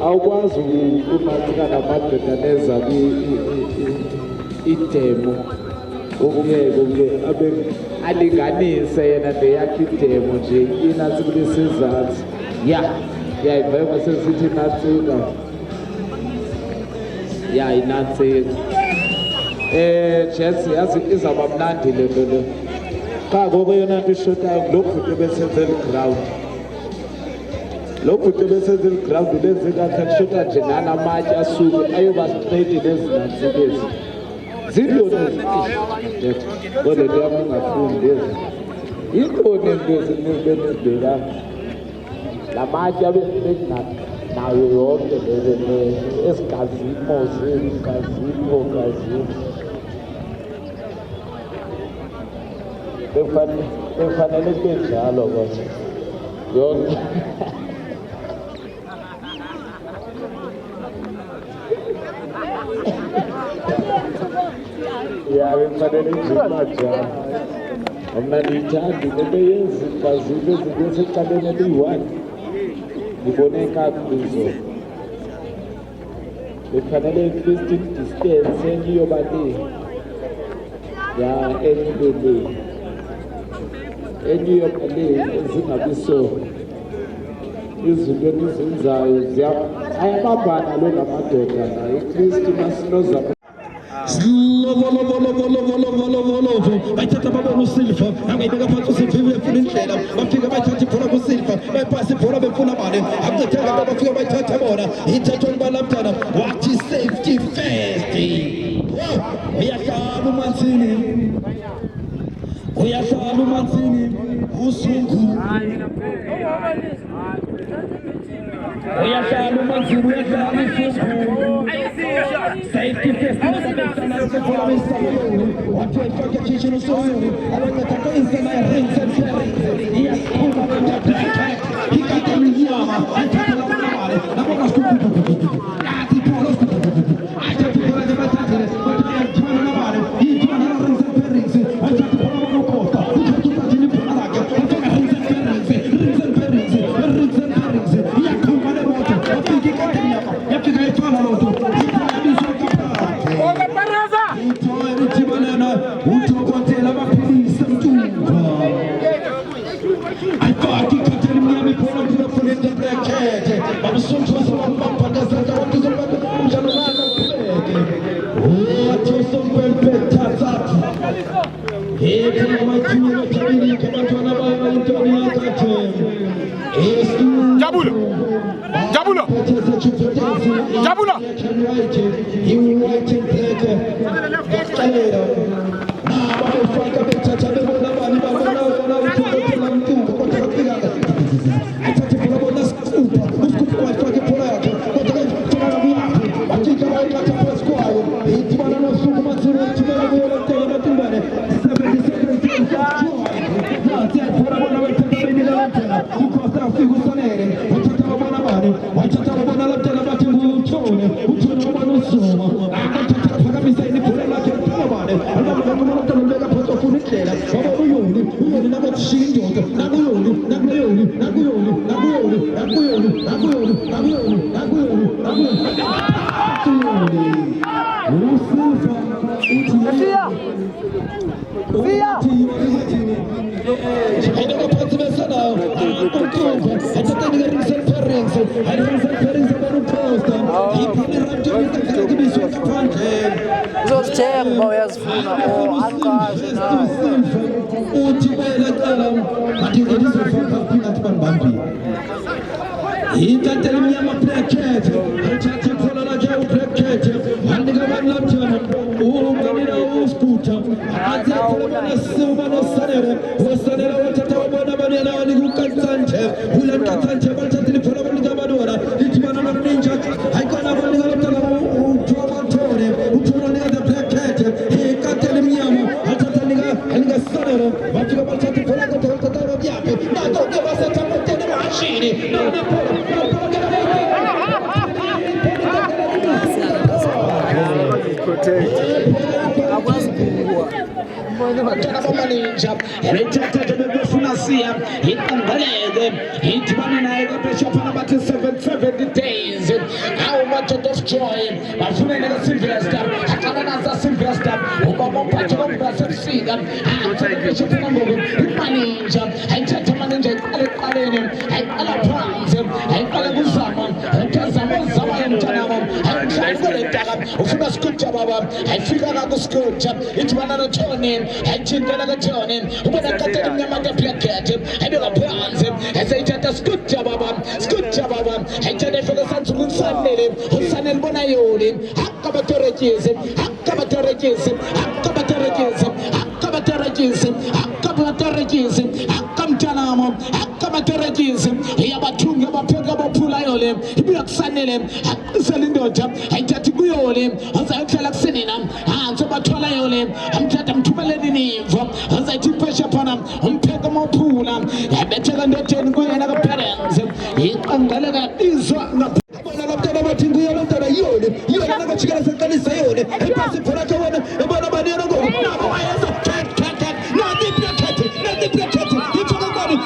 awukwazi ukumathika namadoda neza idemo ukuyeke abe alinganise yena neyakhe idemo nje inansi kulesizathu ivayiva sesithi inansika inansika Jess yazi izaba mnandi le nto le qha ngoko yona nto ishotayo lo bhuti ebesenzela iground lo bhuti ebesenzela iground lenze kahle kushota nje nanamatye asuke ayoba straight nezinansikezi zilona kodwa nto yami ingafundi ezi yintoni ento ezinibelebhekanga la matye nayo yonke esigazimo bekufanele kube njalo kodwa yonke bekufanele njimajalo mna ndiyithandi lento yezigazimo ezinto esecaleni eliyi-one ngibone kakuzo bekufanele i-christian distance eniyoba eniyoba ezingabiso izinto enizenzayo ayabambana lo namadoda nayo ikristu masinozama Slovo, bathatha babona uSilva, angayibeka phansi uSilva befuna indlela, bafika bathatha ibhola kuSilva, bayipasa ibhola befuna mali, akucetheka ngoba bafika bayithatha bona, ithathwa ngubalabdana, wathi safety first. Uyahlala uMansini, uSungu. Uyahlala uMansini, safety first. Watu waifanya kitchen usoni, wanataka insana ya rings and flares. Yes, kuna kuna black hat, hikata mnyama, ataka la mare, na kwa skupu. Ati polo skupu. Acha tukola de batatele, bataya tuna na mare, hii tuna na rings and flares. Acha tukola kwa kota, acha tukatini pala yake, acha rings and flares. Ya kuma de moto, afiki katenya, yapika itwana loto. Jabula. Uzozithenga uyazifuna aqashe nawe uthi bayaqala bathi ngizofaka phakathi banibambi intatheli mnyama black cat ayithathe khona la ke black cat andika abantu lapha umanina uskuta athi khona nasuba nosanele wasanele wathatha wabona banena walikukatsanje ulankatsanje bathatha liphola abantu abadora lithi bana ninja ayikona abantu abadala uthobantore uthona the black cat intatheli mnyama athatha nika sanele bafika bathatha liphola kodwa yapi nadoke basathatha tena mashini akwazi kuwa Tana bamaninja retata befuna siya ikangaleke itibana naye kapesha pana bathi 770 days how much of destroy bafuna neka Sylvester akana nasa Sylvester ubaba mphathi kombrasefsika akupesha pana ngoku imaninja ayithatha maninja iqaleni ayiqala phansi ayiqala kuzama zama yemntana ayithatha ufuna skutja baba ayifika la kuskutja itibana no Tony ayithintana ka Tony ubona kathatha imnyamata placket ayibeka phansi asayithatha skutja baba ayithatha efika sansuku usanele bona yoni akabaterekise akamtanamo akabaterekise yabathunga bapheka baphula yole ibuya kusanele akuselindoda ayithatha kuyole azayihlala kusenina hansi bathola yole amthatha mthumeleni nivo azayithi phesha phana umpheka maphula yabetheka ndodeni kuyena ka parents iqangalela izwa abona labantwana bathi nguyona umntwana yona nakajikela seqalisa yona epasi phela kawona ebona banena ngoku nabo wayenza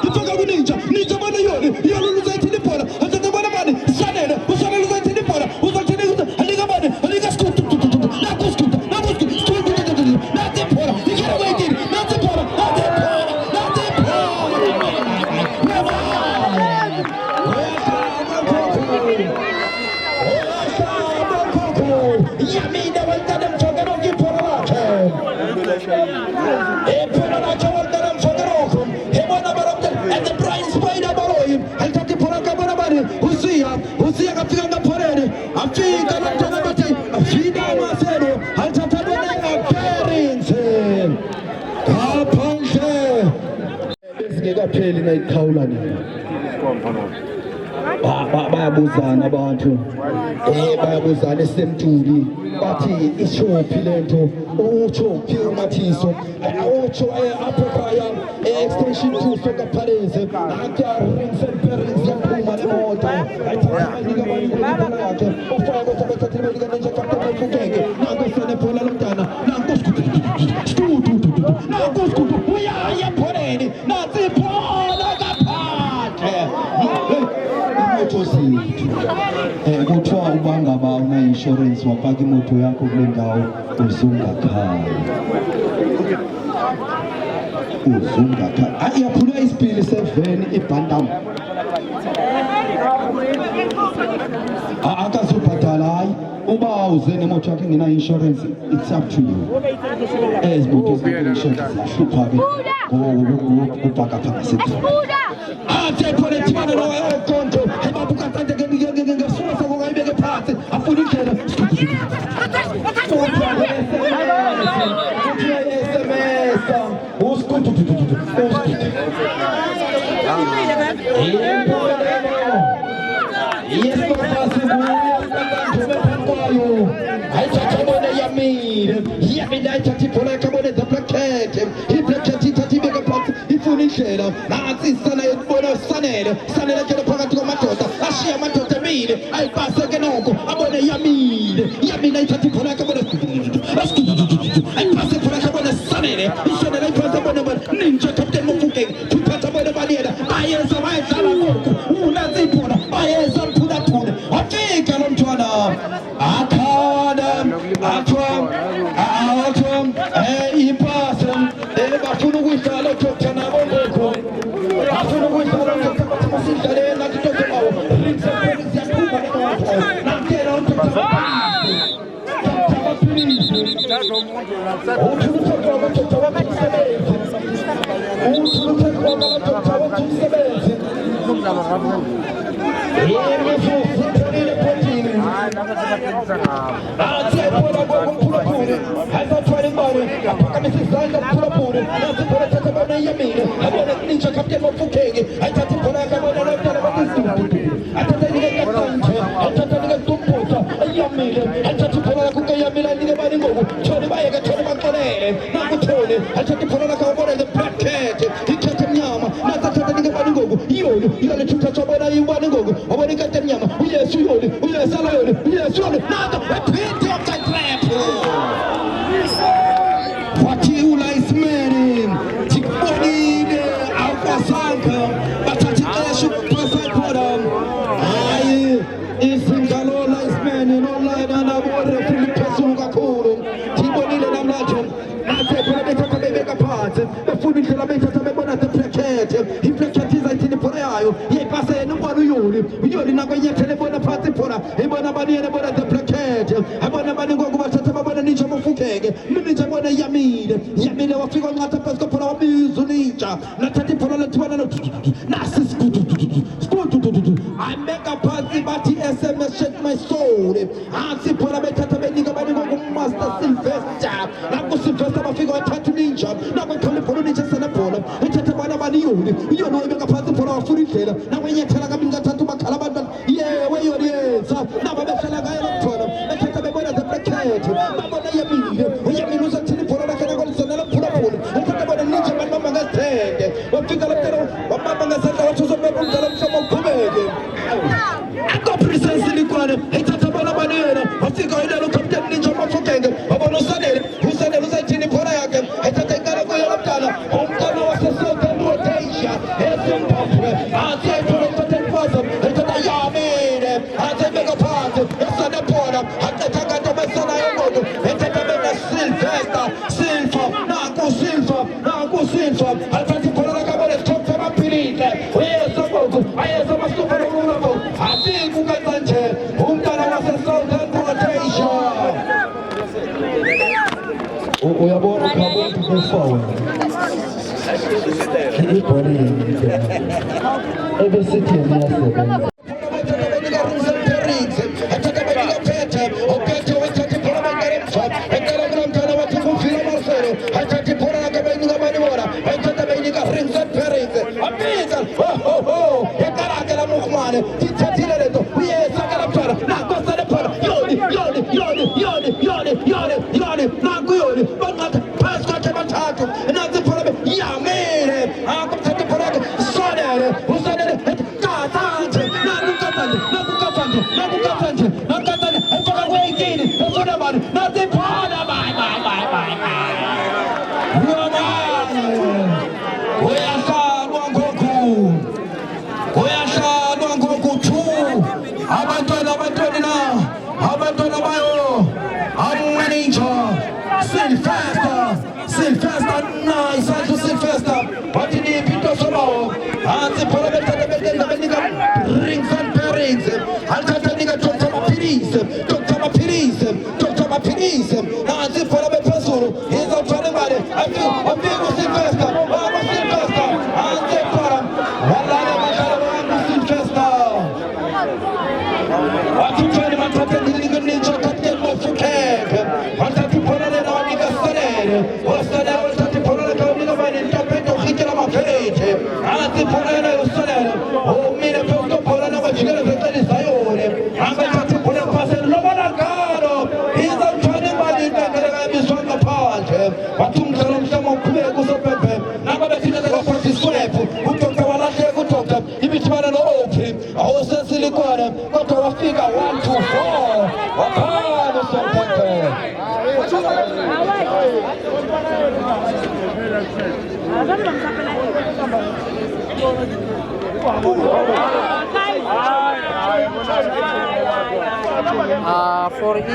ifaka kuninja ninja bona yona luzayithi libhola azake bona bani sanele luzayithi libhola uzathini alika bani alika skutu nathi bhola ikhala wayitini nathi bhola yamina wantana mfakero kibhola lakhe ebhola lakhe wantana mfakero and the bright spider baloyim alithatha ibhola kabona bani usiya kafika ngapholeni afika lomntwana bathi afika amaselo alithatha bona parents kaphandle besingekapheli nayikhawula nini bayabuzana abantu bayabuzana esemtuli bathi ishophi lento uchophi umathiso ucho aphaya extension 2 soka Paris akya rings and parents yaphuma lemoto ayithatha inika abantu yakhe ofaka ukuthi inika nje kapteni mfukeke nango sene phola lomntana nango skutu uyaya pholeni nathi phola kaphandle imoto zethu kuthiwa ubangaba una insurance wapaka imoto yakho kule ndawo uzungakhaya iyaphula isipili seveni ibhandam akazubhadala hayi uba uze nemoto yakho ingena insurance it's up to you ezimoto ezineinsurance zihlupha-ke ubhakaphaka sethi athepholetibana nawe okonto ebabukatante ngesifuna sakho kayibeke phansi afuna indlela nansi sana yokubona sanele kele phakathi kwamadoda ashiya amadoda emile ayipaseke noko abone yamile ayithatha ibhola yakhe abone ayipase ibhola yakhe abone sanele ayipase abone ninja captain mofukeke kuphatha abone baliyela bayeza bayedlala ngoku unansi ibhola bayeza mphulaphula afika lo mntwana akhanda athwa ipase bafuna ukuyidlala uDr nabo ngokho afuna ukuyidlala ngathi masidlaleni nathi uDr bawo siyaphuma namkela uDr ninja captain mofukeke ayithatha ibhola yakhe abona lomntana athatha inike athatha inike tumputa ayamile ayithatha ibhola yakhe ukeyamile anike bani ngoku Tony bayeke Tony baqolele nangu Tony ayithatha ibhola lakhe abona the black cat ikhethe emnyama nathatha inike bani ngoku yole thutha abona ibani ngoku abona ikhethe emnyama uyesu yole nanto ephinde upside trap Prekete, he preketiza itini pora yayo, ye pasa enu bonu yoli na kwenye telefona pati pora, ibona bani ene bona de Prekete, ibona bani ngogu batata babona nicha mufukege, minicha bona yamide wafika ngata pesko pora wamizu nicha, na tati pora letwana na siskutu, I make a party bati SMS shake my soul, ansi pora betata beniga bani ngogu master Sylvester, na kusylvester mafigo tatu ninja, na kwenye pora nicha sana pora, itata bana bani yoli make a party pora wafuri tela, na wenye tela kabinga tatu makalabanda, yeah, where you is, na babeshala gaya pora, itata bebona de Prekete, babona yamide nusa tini pora na kana golisana la pura pura, itata bana ninja mama ngatende, wafika la tero, mama ngatende watuzo bebo ngala msamo kumege. Ako presence likwane, itata bana banera, wafika ina lo kapten ninja mafukenge, babona sanere, usa tini pora yake, itata ngala goya laptana, umkana wasasota rotation, Zimbabwe, ase pora itata nfaza, itata yamide, ase mega party, isana pora, itata gata mesana yogodo, itata bena Sylvester, Silva, atati pora la kabale, stop for a period, where is the book, I am a super rulable, I think who got that, umkana wasasota rotation. We are born to go forward. Every city in the Sylvester, nice, Sylvester. What did he beat us about? And the Parliament rings and parades. And Dr. Mapiris. And the Parliament person is out for the body. I feel a big Sylvester. And the Parliament, Sylvester. What you trying to manufacture the legal nature that get more for cake? And that you put it on the Gaston. What's the level that you put it on the man in the bed of Hitler page? And the Polana was said, oh, me the Posto Polana, but you got to desire. I'm going to put a pass in Lomanagaro. He's out trying to manage that is on the part. But some of Kuyago Pepe, now that you never got his sweat, who took our last year, who took them, if it's one and all him, I was a silly quarter, got to a figure 1, 2, 4. For in